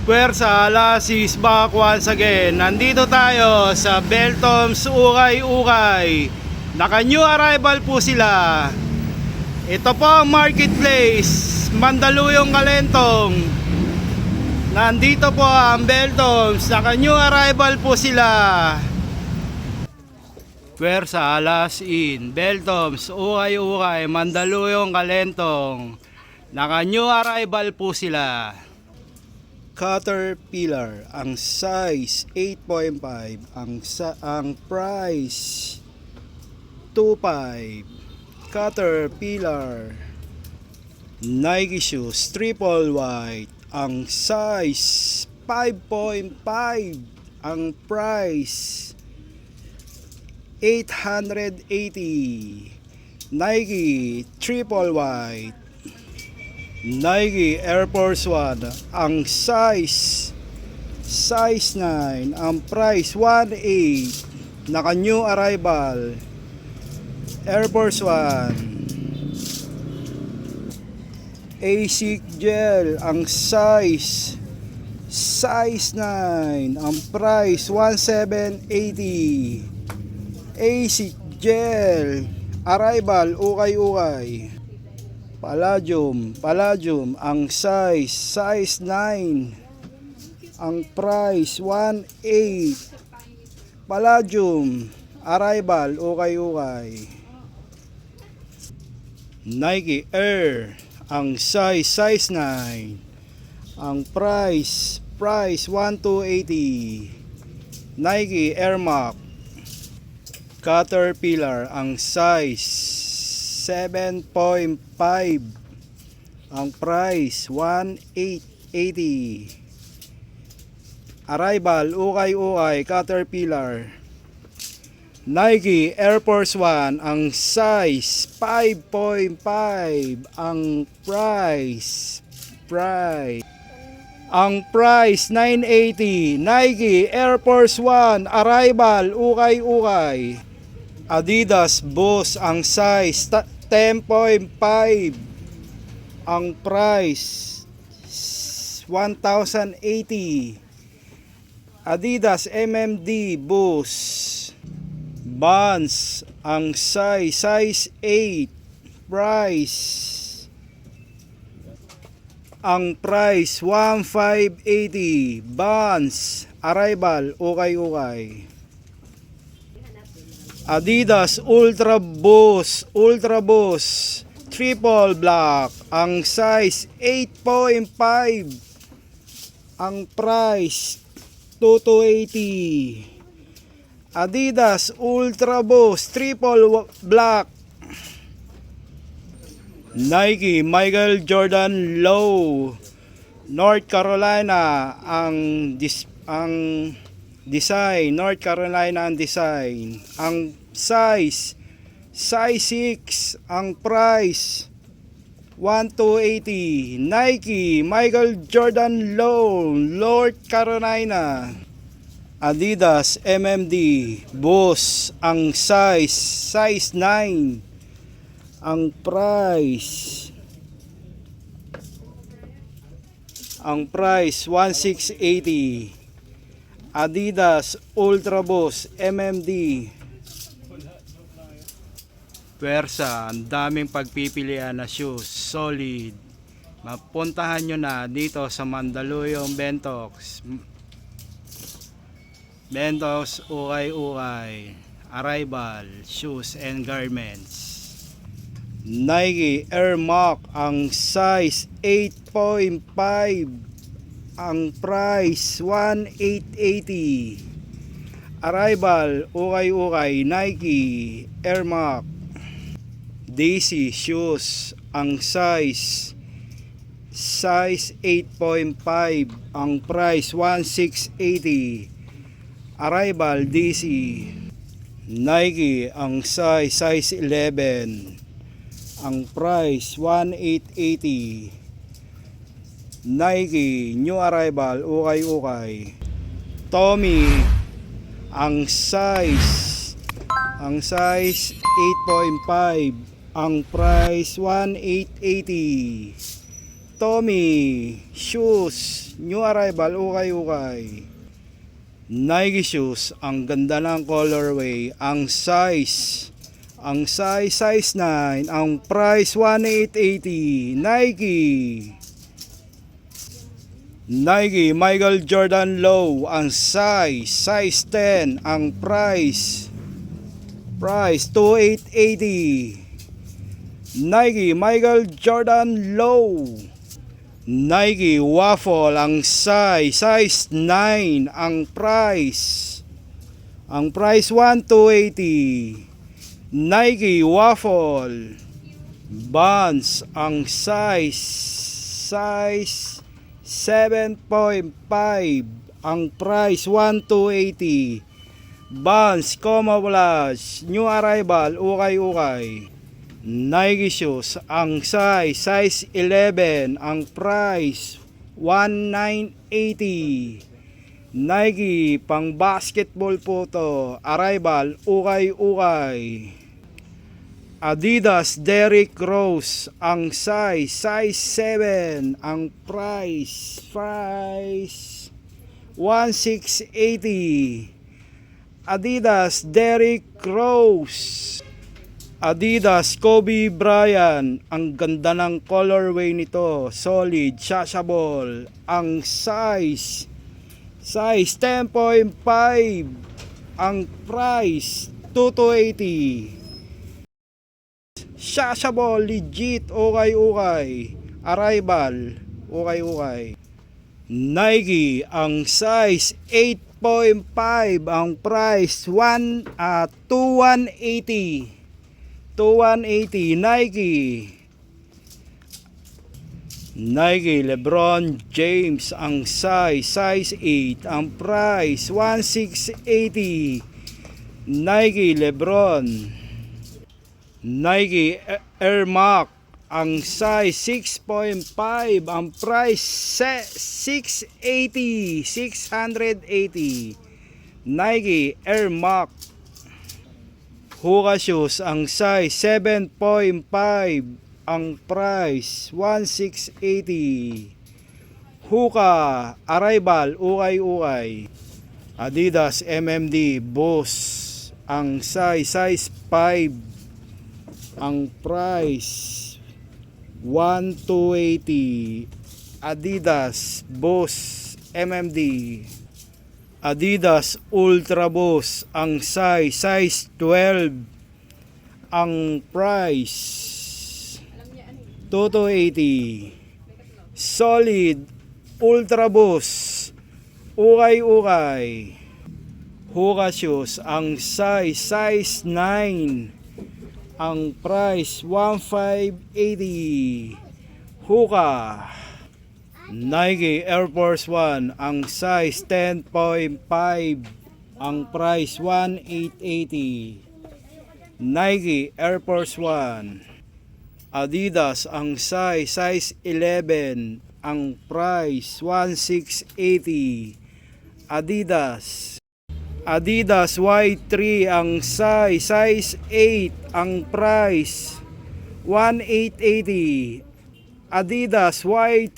Pwersa, Alasis back once again. Nandito tayo sa Beltoms Ukay-Ukay. Naka new arrival po sila. Ito po ang marketplace, Mandaluyong, Kalentong. Nandito po ang Beltoms. Naka new arrival po sila. Pwersa, Alas in Beltoms Ukay-Ukay, Mandaluyong, Kalentong. Naka new arrival po sila. Caterpillar, ang size 8.5, ang price 2.5. Caterpillar Nike shoes triple white, ang size 5.5, ang price 880. Nike triple white, Nike Air Force 1, ang size 9, ang price 1.8. Naka new arrival Air Force 1. ASIC Gel, ang size 9, ang price 1,780. ASIC Gel arrival Ukay-Ukay. Palladium, ang size 9, ang price 1.8. Palladium arrival Ukay-Ukay. Nike Air, ang size 9, ang price 1,280. Nike Air Max. Caterpillar, ang size 7.5, ang price 1,880. Arrival Ukay-Ukay Caterpillar. Nike Air Force 1, ang size 5.5, ang price 980. Nike Air Force 1 arrival Ukay-Ukay. Adidas Boost, ang size 10.5, ang price 1,080. Adidas MMD Boost. Vans, ang size 8, ang price 1,580. Vans arrival Ukay-Ukay. Adidas Ultra Boost triple black, ang size 8.5, ang price 2,280. Adidas Ultra Boost triple black. Nike Michael Jordan Low North Carolina, ang design North Carolina, ang design, ang size 6, ang price 1,280. Nike Michael Jordan Low North Carolina. Adidas MMD Boost, ang size 9, ang price 1,680. Adidas Ultra Boost MMD. Pwersa, ang daming pagpipilian na shoes, solid. Mapuntahan nyo na dito sa Mandaluyong Bentox Ukay-Ukay. Arrival shoes and garments. Nike Air Max, ang size 8.5, ang price 1,880. Arrival Ukay-Ukay Nike Air Max. DC shoes, ang size 8.5, ang price 1,680. Arrival DC. Nike, ang size 11, ang price 1,880. Nike new arrival Ukay-Ukay. Tommy, ang size ang size 8.5, ang price 1,880. Tommy shoes, new arrival, ukay-ukay. Nike shoes, ang ganda ng colorway, ang size size 9, ang price 1,880. Nike Michael Jordan Low, ang size 10, ang price 2,880. Nike Michael Jordan Low. Nike Waffle, ang size 9, ang price 1,280. Nike Waffle Vans, ang size 7.5, ang price 1,280. Vans Camouflage, new arrival, ukay-ukay. Nike shoes, ang size 11, ang price 1,980. Nike pang basketball po to, arrival, ukay-ukay. Adidas Derrick Rose, ang size 7, ang price 1,680. Adidas Derrick Rose. Adidas Kobe Bryant, ang ganda ng colorway nito, solid, washable, ang size 10.5, ang price 2,280. Washable, legit, ukay-ukay, arrival, ukay-ukay. Nike, ang size 8.5, ang price 2,180. 2,180. Nike LeBron James, ang size 8, ang price 1,680. Nike LeBron. Nike Air Max, ang size 6.5, ang price 680. Nike Air Max. Hoka shoes, ang size 7.5, ang price 1,680. Hoka arrival, ukay-ukay. Adidas MMD Boost, ang size 5, ang price 1,280. Adidas Boost MMD. Adidas Ultra Boost, ang size 12, ang price 2,280. Solid Ultra Boost, ukay-ukay. Hoka shoes, ang size 9, ang price 1,580. Hoka. Nike Air Force 1, ang size 10.5, ang price 1,880. Nike Air Force 1. Adidas, ang size 11, ang price 1,680. Adidas Y3, ang size 8, ang price 1,880. Adidas Y3.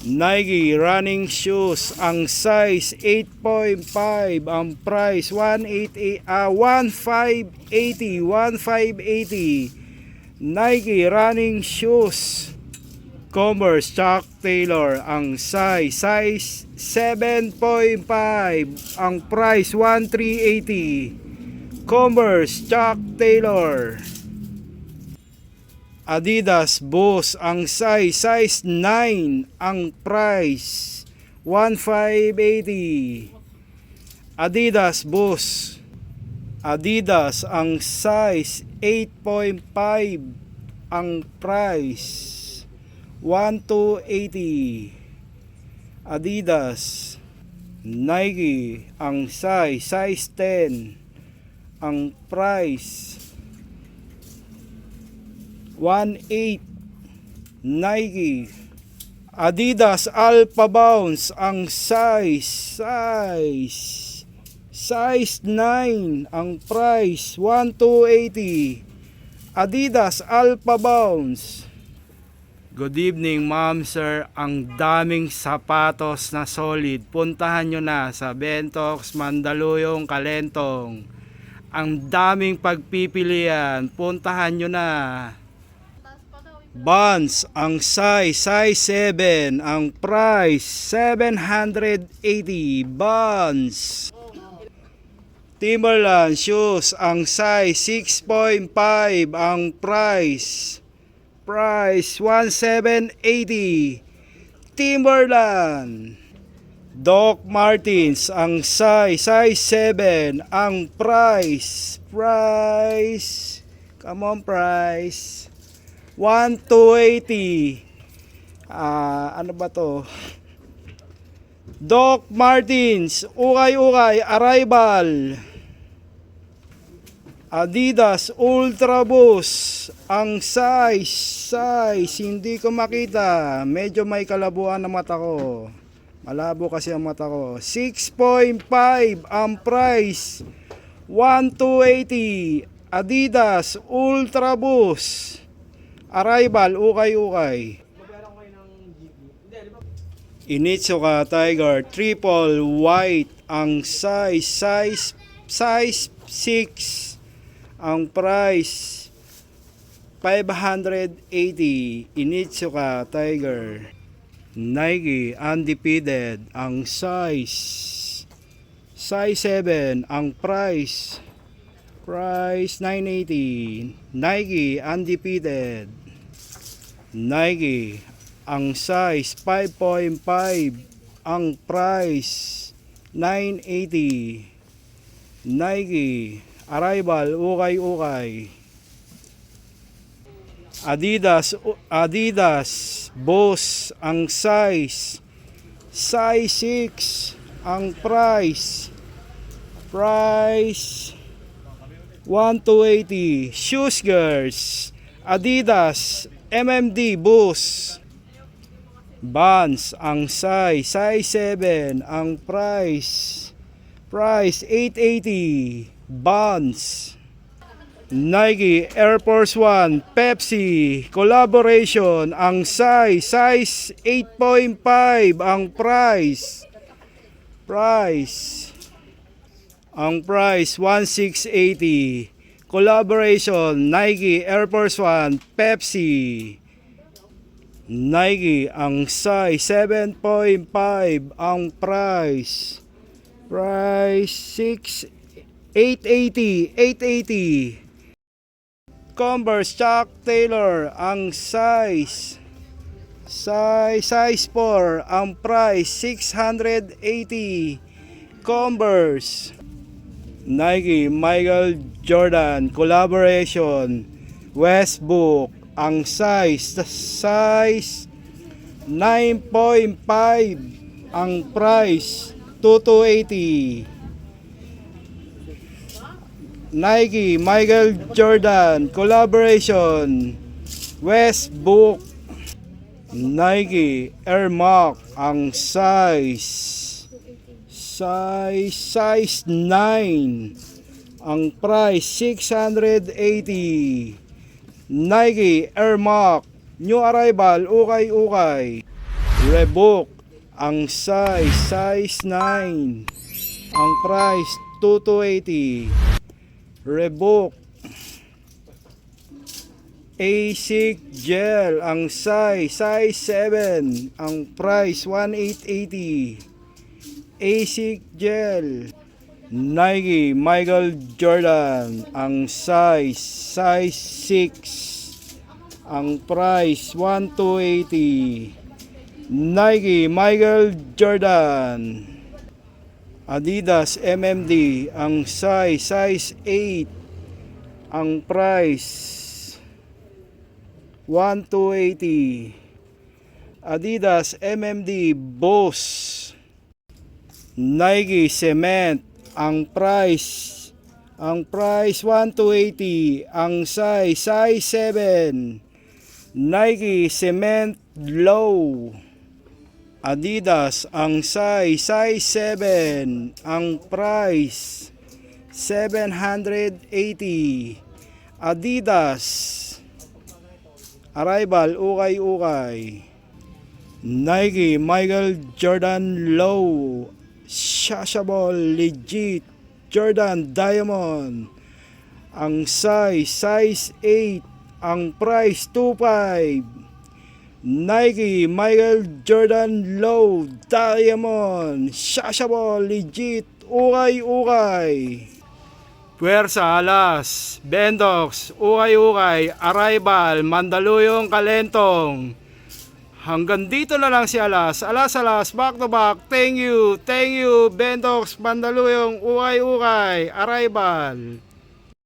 Nike running shoes, ang size 8.5, ang price 1,580. Nike running shoes. Converse Chuck Taylor, ang size 7.5, ang price 1,380. Converse Chuck Taylor. Adidas Boost, ang size 9, ang price 1,580. Adidas Boost. Adidas, ang size 8.5, ang price 1,280. Adidas. Nike, ang size 10, ang price 1,800. Nike. Adidas Alpha Bounce, ang size size 9 ang price 1280. Adidas Alpha Bounce. Good evening ma'am, sir. Ang daming sapatos na solid. Puntahan nyo na sa Bentox, Mandaluyong, Kalentong. Ang daming pagpipilian. Puntahan nyo na. Vans, ang size 7. Ang price 780. Vans. Timberland shoes, ang size 6.5. Ang price 1780. Timberland. Doc Martens, ang size 7. Ang price come on, price 1280. Ano ba to? Doc Martens, ukay arrival. Adidas Ultra Boost, ang size hindi ko makita, medyo may kalabuan na mata ko, malabo kasi ang mata ko. 6.5 ang price 1280. Adidas Ultra Boost arrival, ukay. Initsuka Tiger triple white, ang size 6. Ang price 580. Initsuka Tiger. Nike Undefeated, ang size 7. Ang price 980. Nike Undefeated. Nike, ang size 5.5. Ang price 980. Nike arrival, ukay. Adidas Boss, ang size 6. Ang price 1280. Shoes girls, Adidas MMD Boss. Vans, ang size 7. Ang price 880. Vans. Nike Air Force One Pepsi collaboration, ang size 8.5. Ang price 1680. Collaboration Nike Air Force One Pepsi. Nike, ang size 7.5. Ang price 880. Converse Chuck Taylor, ang size 4. Ang price 680. Converse. Nike Michael Jordan collaboration Westbrook, ang size 9.5. Ang price 2280. Nike Michael Jordan collaboration Westbrook. Nike Air Max, ang size 9. Ang price 680. Nike Air Max new arrival, ukay. Reebok, ang size 9. Ang price 2280. Reebok. ASIC Gel, ang size 7. Ang price 1880. ASIC Gel. Nike Michael Jordan, ang size 6. Ang price 1280. Nike Michael Jordan. Adidas MMD, ang size 8. Ang price 1280. Adidas MMD Boss. Nike Cement, ang price 1280. Ang size 7. Nike Cement Low. Adidas, ang size 7, ang price 780. Adidas, arrival, ukay-ukay. Nike, Michael Jordan Low, Shashable, legit, Jordan Diamond, ang size 8, ang price 25. Nike, Michael Jordan Low, Diamond, Shashable, legit, ukay-ukay. Puwersa, Alas, Bendox, ukay-ukay, Arrival, Mandaluyong, Kalentong. Hanggang dito na lang si Alas. Alas, back to back. Thank you, Bendox, Mandaluyong, ukay-ukay, Arrival.